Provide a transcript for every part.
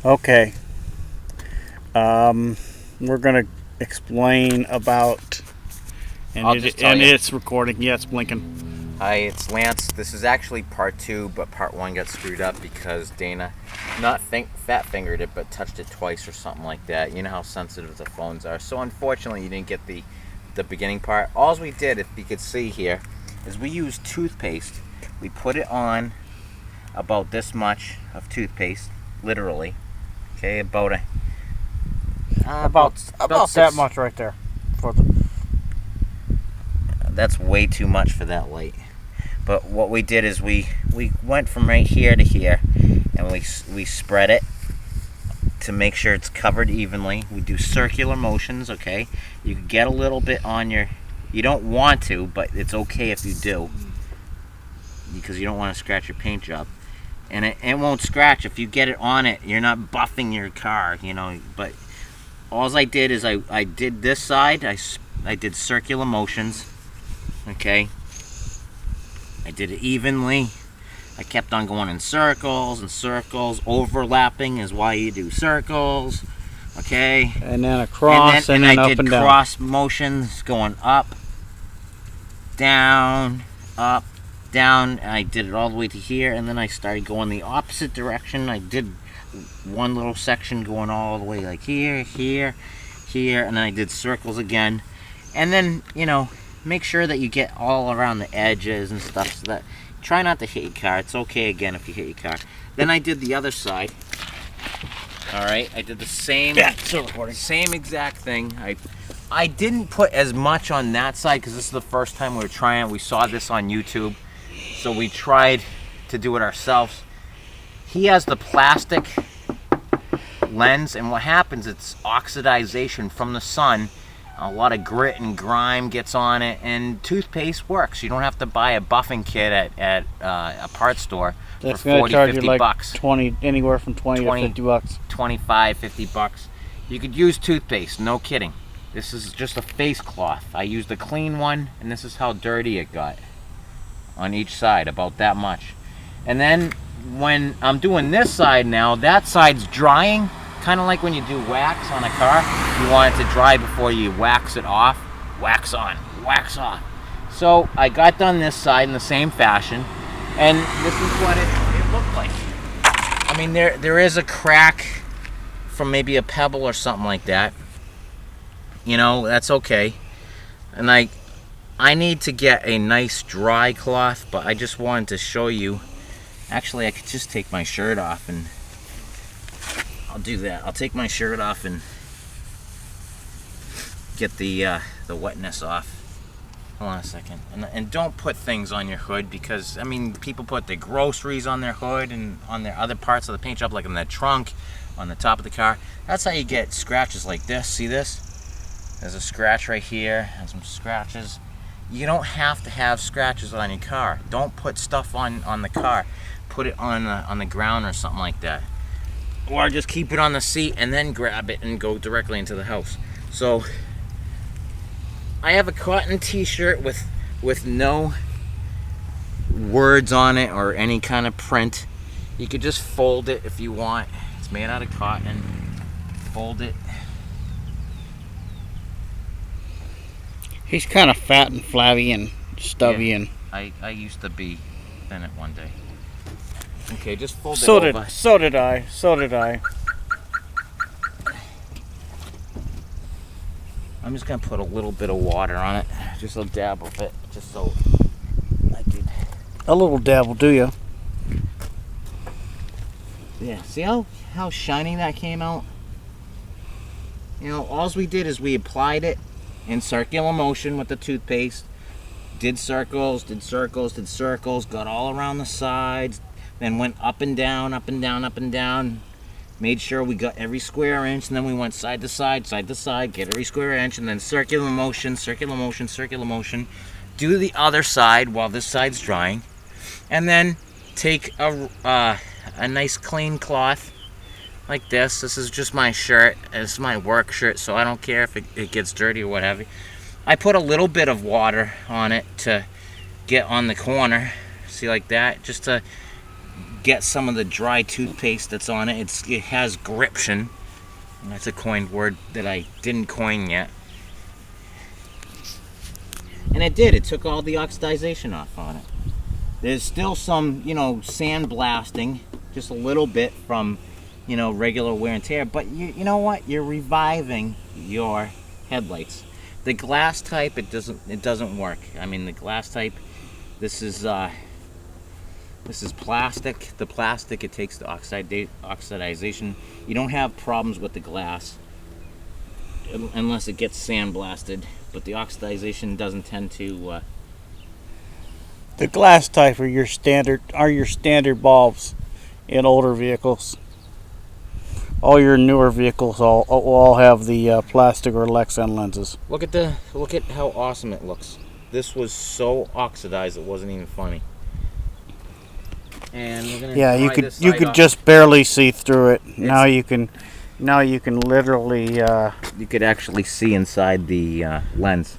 Okay. We're gonna explain about, I'll just tell you. it's recording. Yeah, it's blinking. Hi, it's Lance. This is actually part 2, but part 1 got screwed up because Dana not fat fingered it, but touched it twice or something like that. You know how sensitive the phones are. So unfortunately, you didn't get the beginning part. All we did, if you could see here, is we used toothpaste. We put it on about this much of toothpaste, literally. Okay, about that much right there. That's way too much for that light. But what we did is we went from right here to here, and we spread it to make sure it's covered evenly. We do circular motions, okay? You can get a little bit on your, you don't want to, but it's okay if you do, because you don't want to scratch your paint job. And it won't scratch if you get it on it. You're not buffing your car, you know. But all I did is I did this side. I did circular motions, okay? I did it evenly. I kept on going in circles and circles. Overlapping is why you do circles, okay? And then across, and then I up did and down. cross motions going up, down, up, down. And I did it all the way to here, and then I started going the opposite direction. I did one little section going all the way like here, here, here, and then I did circles again. And then, you know, make sure that you get all around the edges and stuff, so that try not to hit your car. It's okay again if you hit your car. Then I did the other side. All right, I did the same same exact thing. I didn't put as much on that side because this is the first time we were trying it. We saw this on YouTube, so we tried to do it ourselves. He has the plastic lens, and what happens, it's oxidization from the sun. A lot of grit and grime gets on it, and toothpaste works. You don't have to buy a buffing kit at a parts store for 40, 50 like bucks. 20, anywhere from 20 to 50 bucks. 25, 50 bucks. You could use toothpaste, no kidding. This is just a face cloth. I used a clean one, and this is how dirty it got on each side, about that much. And then when I'm doing this side now, that side's drying. Kind of like when you do wax on a car. You want it to dry before you wax it off. Wax on, wax off. So I got done this side in the same fashion, and this is what it looked like. I mean, there is a crack from maybe a pebble or something like that. You know, that's okay. And I need to get a nice dry cloth, but I just wanted to show you. Actually, I could just take my shirt off, and I'll do that. I'll take my shirt off and get the wetness off. Hold on a second. And don't put things on your hood, because, I mean, people put their groceries on their hood and on their other parts of the paint job, like in the trunk, on the top of the car. That's how you get scratches like this. See this? There's a scratch right here, and some scratches. You don't have to have scratches on your car. Don't put stuff on the car. Put it on the ground or something like that. Or just keep it on the seat and then grab it and go directly into the house. So I have a cotton t-shirt with no words on it or any kind of print. You could just fold it if you want. It's made out of cotton. Fold it. He's kind of fat and flabby and stubby, Yeah, and I used to be thin at one day. Okay, just fold it so over. did I. I'm just gonna put a little bit of water on it, just a dab of it, just so I can. A little dab will do you. Yeah, see how shiny that came out? You know, all we did is we applied it in circular motion with the toothpaste, did circles, got all around the sides, then went up and down, up and down, up and down, made sure we got every square inch, and then we went side to side, get every square inch, and then circular motion, do the other side while this side's drying, and then take a nice clean cloth like this. This is just my shirt. This is my work shirt, so I don't care if it gets dirty or whatever. I put a little bit of water on it to get on the corner, see, like that, just to get some of the dry toothpaste that's on it. It has gription. That's a coined word that I didn't coin yet. And it did. It took all the oxidization off on it. There's still some, sandblasting, just a little bit from, regular wear and tear. But you know what? You're reviving your headlights. The glass type, it doesn't work. I mean, the glass type, this is plastic. The plastic, it takes the oxidization. You don't have problems with the glass unless it gets sandblasted. But the oxidization doesn't tend to. The glass type are your standard bulbs in older vehicles. All your newer vehicles will all have the plastic or Lexan lenses. Look at how awesome it looks. This was so oxidized it wasn't even funny. And we're gonna you could just barely see through it. Now you can literally you could actually see inside the lens.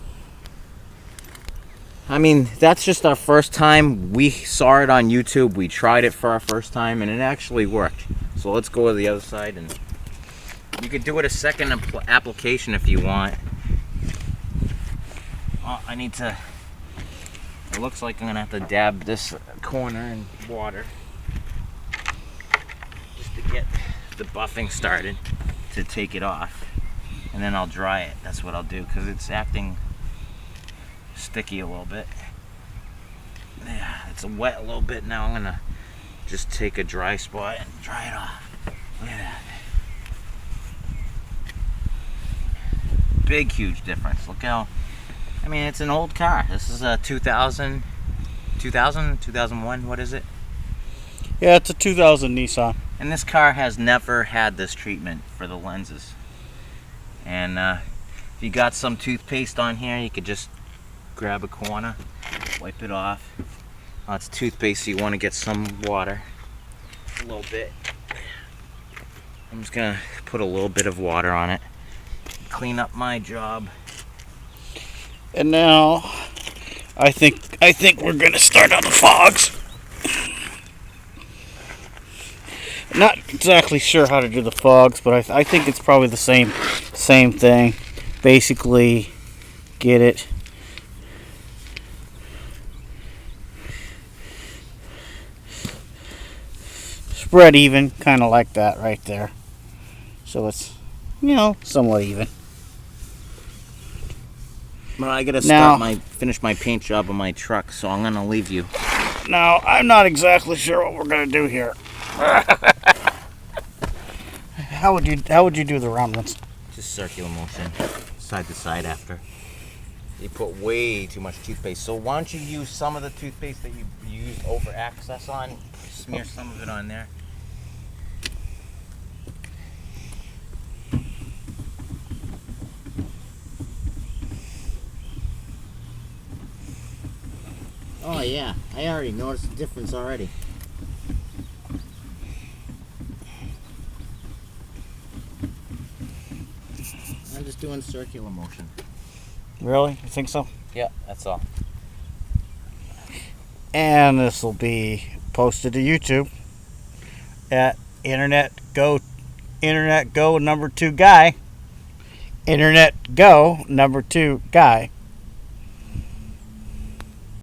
I mean, that's just our first time. We saw it on YouTube. We tried it for our first time, and it actually worked. So let's go to the other side, and you could do it a second application if you want. Oh, it looks like I'm gonna have to dab this corner in water just to get the buffing started to take it off, and then I'll dry it. That's what I'll do, because it's acting sticky a little bit. Yeah, it's wet a little bit now. I'm gonna just take a dry spot and dry it off. Look at that. Big, huge difference. Look how, I mean, it's an old car. This is a 2001, what is it? Yeah, it's a 2000 Nissan. And this car has never had this treatment for the lenses. And if you got some toothpaste on here, you could just grab a corner, wipe it off. It's toothpaste, so you want to get some water, a little bit. I'm just gonna put a little bit of water on it, clean up my job. And now, I think we're gonna start on the fogs. Not exactly sure how to do the fogs, but I think it's probably the same thing. Basically, get it. Spread even, kind of like that right there. So it's, somewhat even. But I gotta finish my paint job on my truck, so I'm gonna leave you. Now, I'm not exactly sure what we're gonna do here. How would you do the round ones? Just circular motion, side to side after. You put way too much toothpaste. So why don't you use some of the toothpaste that you used over access on, smear some of it on there. Oh yeah, I already noticed the difference already. I'm just doing circular motion. Really? You think so? Yeah, that's all. And this will be posted to YouTube at Internet Go number 2 guy. Internet Go number 2 guy.